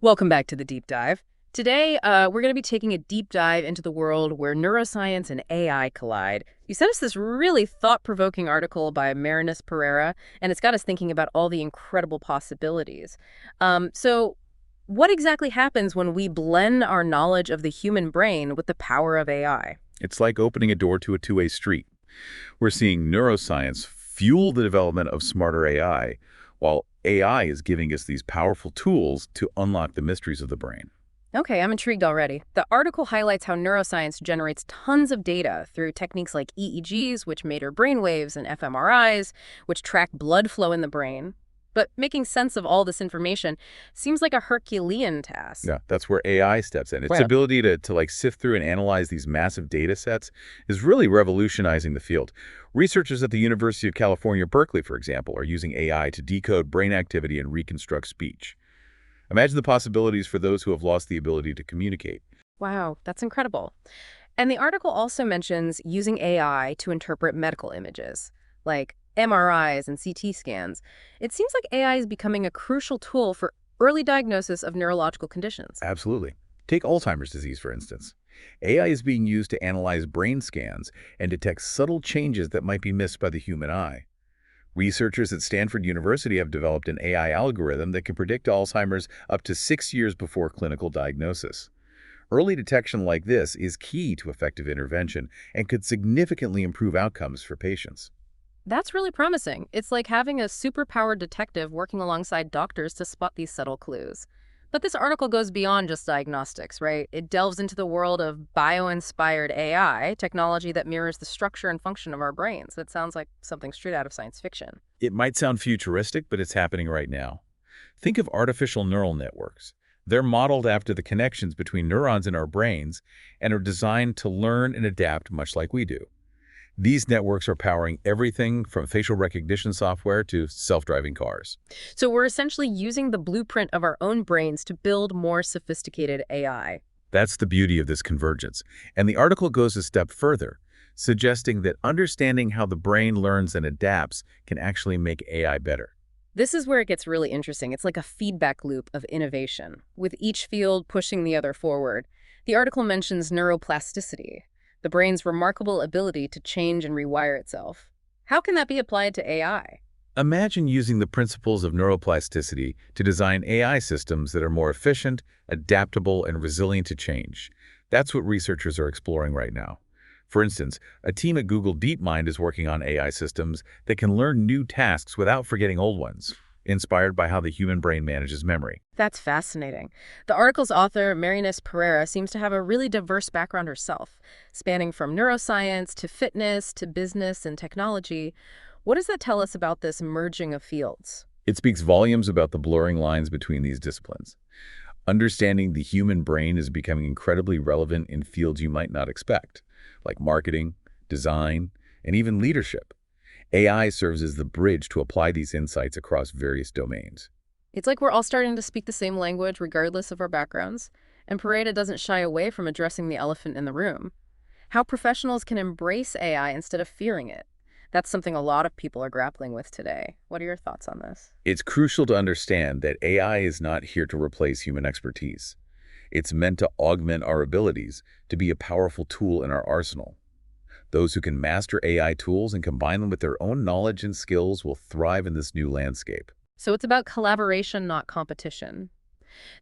Welcome back to the Deep Dive. Today, we're going to be taking a deep dive into the world where neuroscience and AI collide. You sent us this really thought-provoking article by Pereira, and it's got us thinking about all the incredible possibilities. So what exactly happens when we blend our knowledge of the human brain with the power of AI? It's like opening a door to a two-way street. We're seeing neuroscience fuel the development of smarter AI, while AI is giving us these powerful tools to unlock the mysteries of the brain. Okay, I'm intrigued already. The article highlights how neuroscience generates tons of data through techniques like EEGs, which measure brainwaves, and fMRIs, which track blood flow in the brain. But making sense of all this information seems like a Herculean task. Yeah, that's where AI steps in. Its Well, ability to sift through and analyze these massive data sets is really revolutionizing the field. Researchers at the University of California, Berkeley, for example, are using AI to decode brain activity and reconstruct speech. Imagine the possibilities for those who have lost the ability to communicate. wow, that's incredible. And the article also mentions using AI to interpret medical images, like MRIs and CT scans. It seems like AI is becoming a crucial tool for early diagnosis of neurological conditions. Absolutely. Take Alzheimer's disease, for instance. AI is being used to analyze brain scans and detect subtle changes that might be missed by the human eye. Researchers at Stanford University have developed an AI algorithm that can predict Alzheimer's up to 6 years before clinical diagnosis. Early detection like this is key to effective intervention and could significantly improve outcomes for patients. That's really promising. It's like having a superpowered detective working alongside doctors to spot these subtle clues. But this article goes beyond just diagnostics, right? It delves into the world of bio-inspired AI, technology that mirrors the structure and function of our brains. That sounds like something straight out of science fiction. It might sound futuristic, but it's happening right now. Think of artificial neural networks. They're modeled after the connections between neurons in our brains and are designed to learn and adapt much like we do. These networks are powering everything from facial recognition software to self-driving cars. So we're essentially using the blueprint of our own brains to build more sophisticated AI. That's the beauty of this convergence. And the article goes a step further, suggesting that understanding how the brain learns and adapts can actually make AI better. This is where it gets really interesting. It's like a feedback loop of innovation, with each field pushing the other forward. The article mentions neuroplasticity, the brain's remarkable ability to change and rewire itself. How can that be applied to AI? Imagine using the principles of neuroplasticity to design AI systems that are more efficient, adaptable, and resilient to change. That's what researchers are exploring right now. For instance, a team at Google DeepMind is working on AI systems that can learn new tasks without forgetting old ones, inspired by how the human brain manages memory. That's fascinating. The article's author, Pereira, seems to have a really diverse background herself, spanning from neuroscience to fitness to business and technology. What does that tell us about this merging of fields? It speaks volumes about the blurring lines between these disciplines. Understanding the human brain is becoming incredibly relevant in fields you might not expect, like marketing, design, and even leadership. AI serves as the bridge to apply these insights across various domains. It's like we're all starting to speak the same language regardless of our backgrounds, and Pereira doesn't shy away from addressing the elephant in the room. How professionals can embrace AI instead of fearing it. That's something a lot of people are grappling with today. What are your thoughts on this? It's crucial to understand that AI is not here to replace human expertise. It's meant to augment our abilities, to be a powerful tool in our arsenal. Those who can master AI tools and combine them with their own knowledge and skills will thrive in this new landscape. So it's about collaboration, not competition.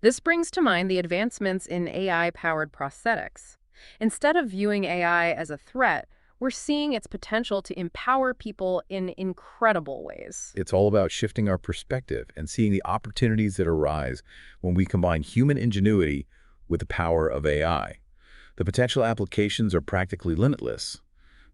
This brings to mind the advancements in AI-powered prosthetics. Instead of viewing AI as a threat, we're seeing its potential to empower people in incredible ways. It's all about shifting our perspective and seeing the opportunities that arise when we combine human ingenuity with the power of AI. The potential applications are practically limitless,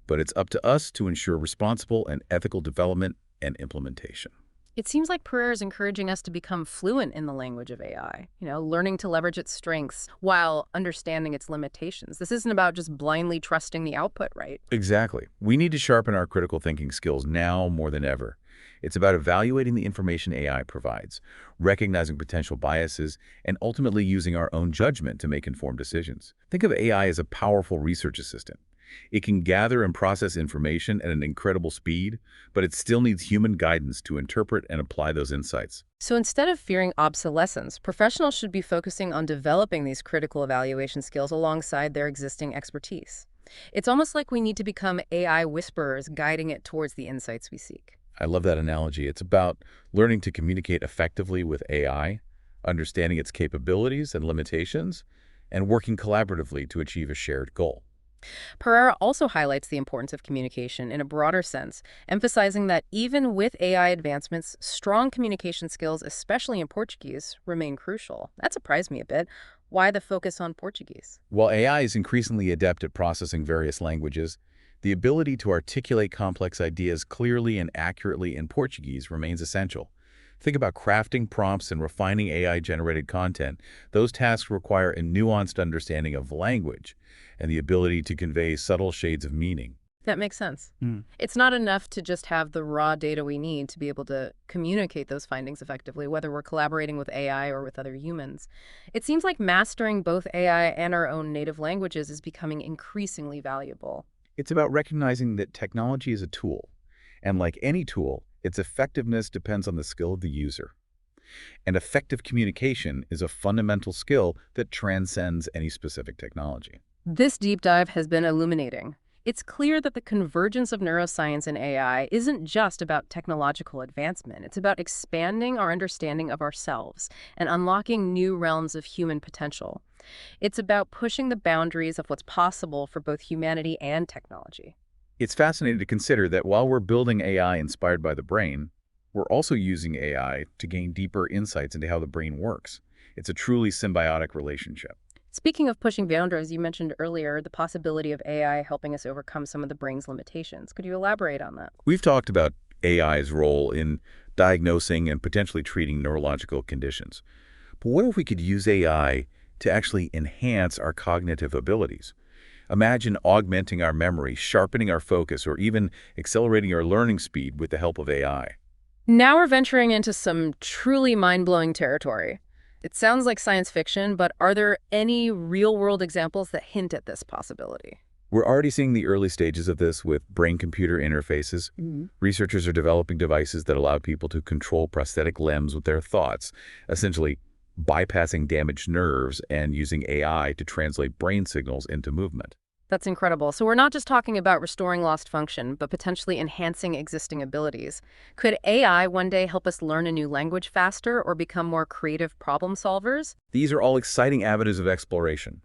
but it's up to us to ensure responsible and ethical development and implementation. It seems like Pereira is encouraging us to become fluent in the language of AI, learning to leverage its strengths while understanding its limitations. This isn't about just blindly trusting the output, right? Exactly. We need to sharpen our critical thinking skills now more than ever. It's about evaluating the information AI provides, recognizing potential biases, and ultimately using our own judgment to make informed decisions. Think of AI as a powerful research assistant. It can gather and process information at an incredible speed, but it still needs human guidance to interpret and apply those insights. So instead of fearing obsolescence, professionals should be focusing on developing these critical evaluation skills alongside their existing expertise. It's almost like we need to become AI whisperers, guiding it towards the insights we seek. I love that analogy. It's about learning to communicate effectively with AI, understanding its capabilities and limitations, and working collaboratively to achieve a shared goal. Pereira also highlights the importance of communication in a broader sense, emphasizing that even with AI advancements, strong communication skills, especially in Portuguese, remain crucial. That surprised me a bit. Why the focus on Portuguese? While AI is increasingly adept at processing various languages, the ability to articulate complex ideas clearly and accurately in Portuguese remains essential. Think about crafting prompts and refining AI-generated content. Those tasks require a nuanced understanding of language and the ability to convey subtle shades of meaning. That makes sense. It's not enough to just have the raw data we need to be able to communicate those findings effectively, whether we're collaborating with AI or with other humans. It seems like mastering both AI and our own native languages is becoming increasingly valuable. It's about recognizing that technology is a tool, and like any tool, its effectiveness depends on the skill of the user. And effective communication is a fundamental skill that transcends any specific technology. This deep dive has been illuminating. It's clear that the convergence of neuroscience and AI isn't just about technological advancement. It's about expanding our understanding of ourselves and unlocking new realms of human potential. It's about pushing the boundaries of what's possible for both humanity and technology. It's fascinating to consider that while we're building AI inspired by the brain, we're also using AI to gain deeper insights into how the brain works. It's a truly symbiotic relationship. Speaking of pushing boundaries, you mentioned earlier the possibility of AI helping us overcome some of the brain's limitations. Could you elaborate on that? We've talked about AI's role in diagnosing and potentially treating neurological conditions. But what if we could use AI to actually enhance our cognitive abilities? Imagine augmenting our memory, sharpening our focus, or even accelerating our learning speed with the help of AI. Now we're venturing into some truly mind-blowing territory. It sounds like science fiction, but are there any real-world examples that hint at this possibility? We're already seeing the early stages of this with brain-computer interfaces. Researchers are developing devices that allow people to control prosthetic limbs with their thoughts, essentially bypassing damaged nerves and using AI to translate brain signals into movement. That's incredible. So we're not just talking about restoring lost function, but potentially enhancing existing abilities. Could AI one day help us learn a new language faster or become more creative problem solvers? These are all exciting avenues of exploration.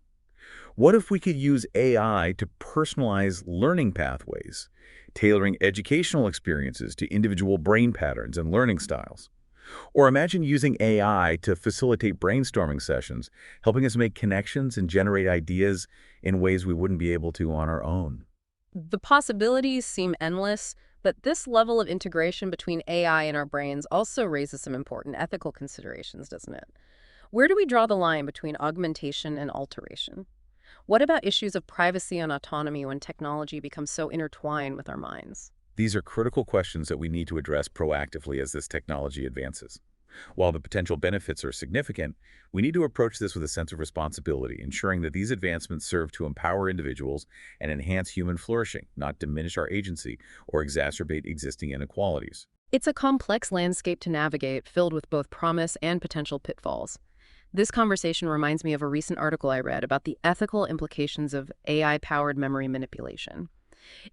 What if we could use AI to personalize learning pathways, tailoring educational experiences to individual brain patterns and learning styles? Or imagine using AI to facilitate brainstorming sessions, helping us make connections and generate ideas in ways we wouldn't be able to on our own. The possibilities seem endless, but this level of integration between AI and our brains also raises some important ethical considerations, doesn't it? Where do we draw the line between augmentation and alteration? What about issues of privacy and autonomy when technology becomes so intertwined with our minds? These are critical questions that we need to address proactively as this technology advances. While the potential benefits are significant, we need to approach this with a sense of responsibility, ensuring that these advancements serve to empower individuals and enhance human flourishing, not diminish our agency or exacerbate existing inequalities. It's a complex landscape to navigate, filled with both promise and potential pitfalls. This conversation reminds me of a recent article I read about the ethical implications of AI-powered memory manipulation.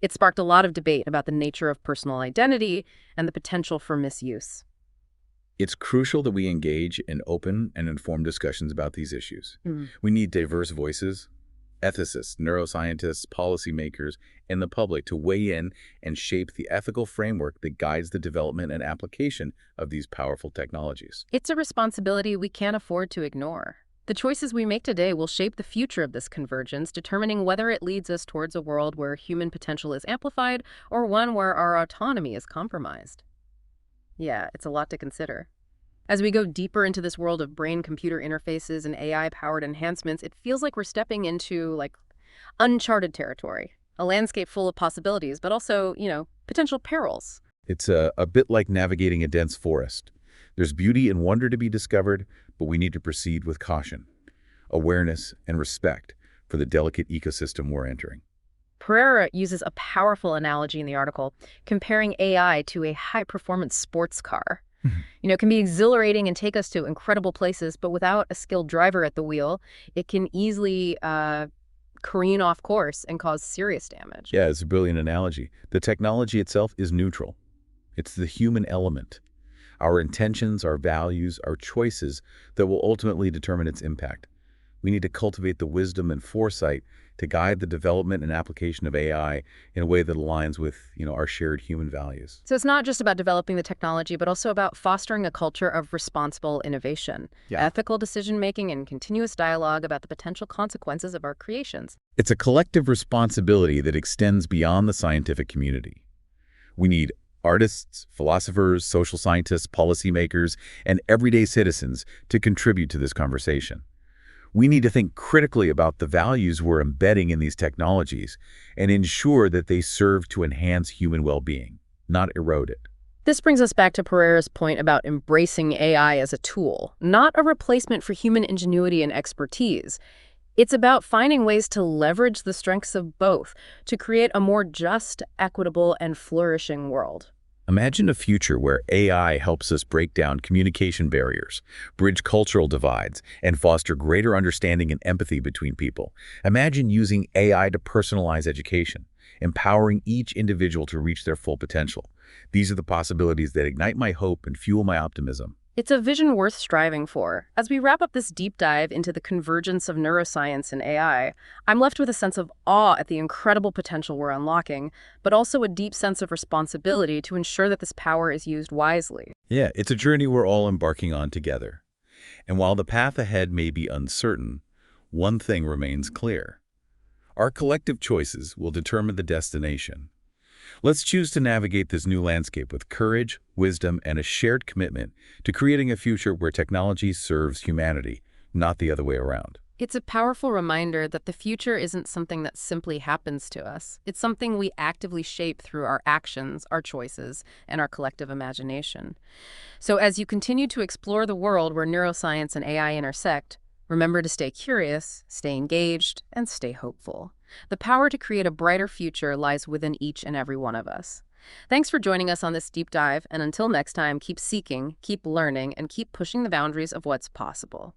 It sparked a lot of debate about the nature of personal identity and the potential for misuse. It's crucial that we engage in open and informed discussions about these issues. We need diverse voices, ethicists, neuroscientists, policymakers, and the public to weigh in and shape the ethical framework that guides the development and application of these powerful technologies. It's a responsibility we can't afford to ignore. The choices we make today will shape the future of this convergence, determining whether it leads us towards a world where human potential is amplified or one where our autonomy is compromised. Yeah, it's a lot to consider. As we go deeper into this world of brain-computer interfaces and AI-powered enhancements, it feels like we're stepping into, uncharted territory, a landscape full of possibilities, but also, potential perils. It's a bit like navigating a dense forest. There's beauty and wonder to be discovered, but we need to proceed with caution, awareness, and respect for the delicate ecosystem we're entering. Pereira uses a powerful analogy in the article, comparing AI to a high-performance sports car. Mhm. It can be exhilarating and take us to incredible places, but without a skilled driver at the wheel, it can easily careen off course and cause serious damage. Yeah, it's a brilliant analogy. The technology itself is neutral. It's the human element, our intentions, our values, our choices that will ultimately determine its impact. We need to cultivate the wisdom and foresight to guide the development and application of AI in a way that aligns with, our shared human values. So it's not just about developing the technology, but also about fostering a culture of responsible innovation, Yeah. ethical decision-making, and continuous dialogue about the potential consequences of our creations. It's a collective responsibility that extends beyond the scientific community. We need artists, philosophers, social scientists, policymakers, and everyday citizens to contribute to this conversation. We need to think critically about the values we're embedding in these technologies and ensure that they serve to enhance human well-being, not erode it. This brings us back to Pereira's point about embracing AI as a tool, not a replacement for human ingenuity and expertise. It's about finding ways to leverage the strengths of both to create a more just, equitable, and flourishing world. Imagine a future where AI helps us break down communication barriers, bridge cultural divides, and foster greater understanding and empathy between people. Imagine using AI to personalize education, empowering each individual to reach their full potential. These are the possibilities that ignite my hope and fuel my optimism. It's a vision worth striving for. As we wrap up this deep dive into the convergence of neuroscience and AI, I'm left with a sense of awe at the incredible potential we're unlocking, but also a deep sense of responsibility to ensure that this power is used wisely. Yeah, it's a journey we're all embarking on together. And while the path ahead may be uncertain, one thing remains clear. Our collective choices will determine the destination. Let's choose to navigate this new landscape with courage, wisdom, and a shared commitment to creating a future where technology serves humanity, not the other way around. It's a powerful reminder that the future isn't something that simply happens to us. It's something we actively shape through our actions, our choices, and our collective imagination. So as you continue to explore the world where neuroscience and AI intersect, remember to stay curious, stay engaged, and stay hopeful. The power to create a brighter future lies within each and every one of us. Thanks for joining us on this deep dive, and until next time, keep seeking, keep learning, and keep pushing the boundaries of what's possible.